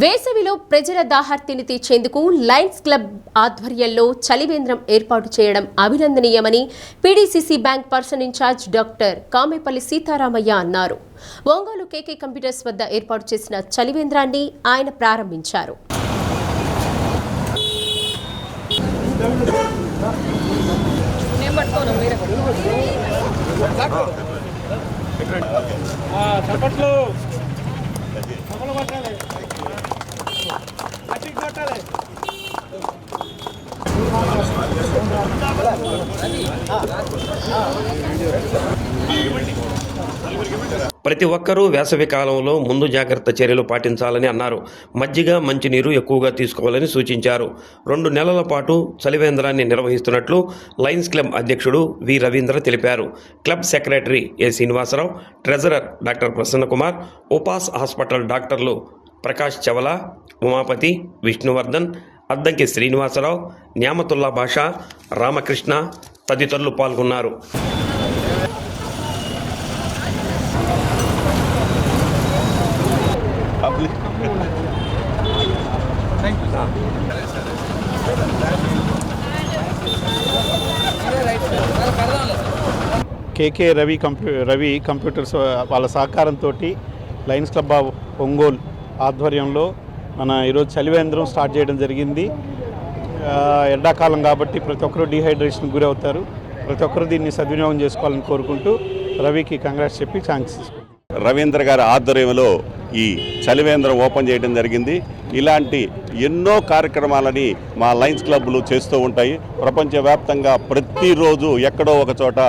వేసవిలో ప్రజల దాహార్తిని తీర్చేందుకు లయన్స్ క్లబ్ ఆధ్వర్యంలో చలివేంద్రం ఏర్పాటు చేయడం అభినందనీయమని PDCC bank person incharge doctor Kamepalli Sitaramaiah అన్నారు. ఒంగోలు కేకే కంప్యూటర్స్ వద్ద ఏర్పాటు చేసిన చలివేంద్రాన్ని ఆయన ప్రారంభించారు. ప్రతి ఒక్కరూ వేసవి కాలంలో ముందు జాగ్రత్త చర్యలు పాటించాలని అన్నారు. మజ్జిగ, మంచినీరు ఎక్కువగా తీసుకోవాలని సూచించారు. 2 నెలల పాటు చలివేంద్రాన్ని నిర్వహిస్తున్నట్లు లయన్స్ క్లబ్ అధ్యక్షుడు వి రవీంద్ర తెలిపారు. క్లబ్ సెక్రటరీ ఏ Srinivasarao, treasurer doctor Prasanna Kumar, ఉపాస్ hospital డాక్టర్లు ప్రకాష్ చవల, ఉమాపతి, విష్ణువర్ధన్, అద్దంకి శ్రీనివాసరావు, న్యామతుల్లా భాషా, రామకృష్ణ తదితరులు పాల్గొన్నారు. కేకే రవి కంప్యూటర్స్ వాళ్ళ సహకారంతో లయన్స్ క్లబ్ ఆఫ్ ఒంగోలు ఆధ్వర్యంలో మన ఈరోజు చలివేంద్రం స్టార్ట్ చేయడం జరిగింది. ఎండాకాలం కాబట్టి ప్రతి ఒక్కరూ డీహైడ్రేషన్కి గురవుతారు. ప్రతి ఒక్కరూ దీన్ని సద్వినియోగం చేసుకోవాలని కోరుకుంటూ రవికి కంగ్రాట్స్ చెప్పి థ్యాంక్స్ తీసుకుంటాం. రవీంద్ర గారి ఆధ్వర్యంలో ఈ చలివేంద్రం ఓపెన్ చేయడం జరిగింది. ఇలాంటి ఎన్నో కార్యక్రమాలని మా లయన్స్ క్లబ్లు చేస్తూ ఉంటాయి. ప్రపంచవ్యాప్తంగా ప్రతిరోజు ఎక్కడో ఒక చోట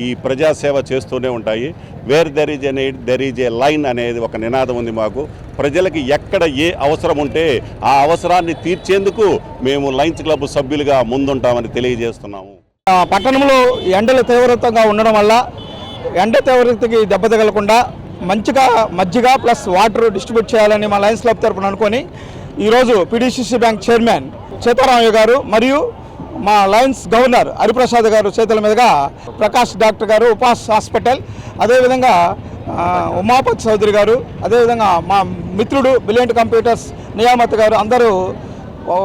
ఈ ప్రజాసేవ చేస్తూనే ఉంటాయి. Where there is a need there is a line అనేది ఒక నినాదం ఉంది మాకు. ప్రజలకి ఎక్కడ ఏ అవసరం ఉంటే ఆ అవసరాన్ని తీర్చేందుకు మేము లయన్స్ క్లబ్ సభ్యులుగా ముందుంటామని తెలియజేస్తున్నాము. పట్టణంలో ఎండల తీవ్రతంగా ఉండడం వల్ల ఎండ తీవ్రతకి దెబ్బ తగలకుండా మజ్జిగ ప్లస్ వాటర్ డిస్ట్రిబ్యూట్ చేయాలని మా లయన్స్ క్లబ్ తరఫున అనుకొని ఈరోజు పీడీసీసీ బ్యాంక్ చైర్మన్ సీతారామయ్య గారు మరియు మా లయన్స్ గవర్నర్ హరిప్రసాద్ గారు చేతుల మీదుగా ప్రకాష్ డాక్టర్ గారు, ఉపాస్ హాస్పిటల్, అదేవిధంగా ఉమాపతి చౌదరి గారు, అదేవిధంగా మా మిత్రుడు బ్రిలియంట్ కంప్యూటర్స్ నియామత్ గారు, అందరూ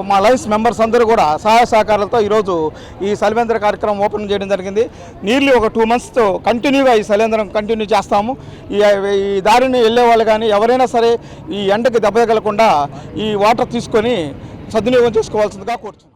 మా లయన్స్ మెంబర్స్ అందరూ కూడా సహాయ సహకారాలతో ఈరోజు ఈ చలివేంద్ర కార్యక్రమం ఓపెన్ చేయడం జరిగింది. నీళ్ళు ఒక 2 మంత్స్తో కంటిన్యూగా ఈ చలివేంద్రం కంటిన్యూ చేస్తాము. ఈ దారిని వెళ్ళే వాళ్ళు కానీ ఎవరైనా సరే ఈ ఎండకి దెబ్బ తగలకుండా ఈ వాటర్ తీసుకొని సద్వినియోగం చేసుకోవాల్సిందిగా కోరుతున్నాను.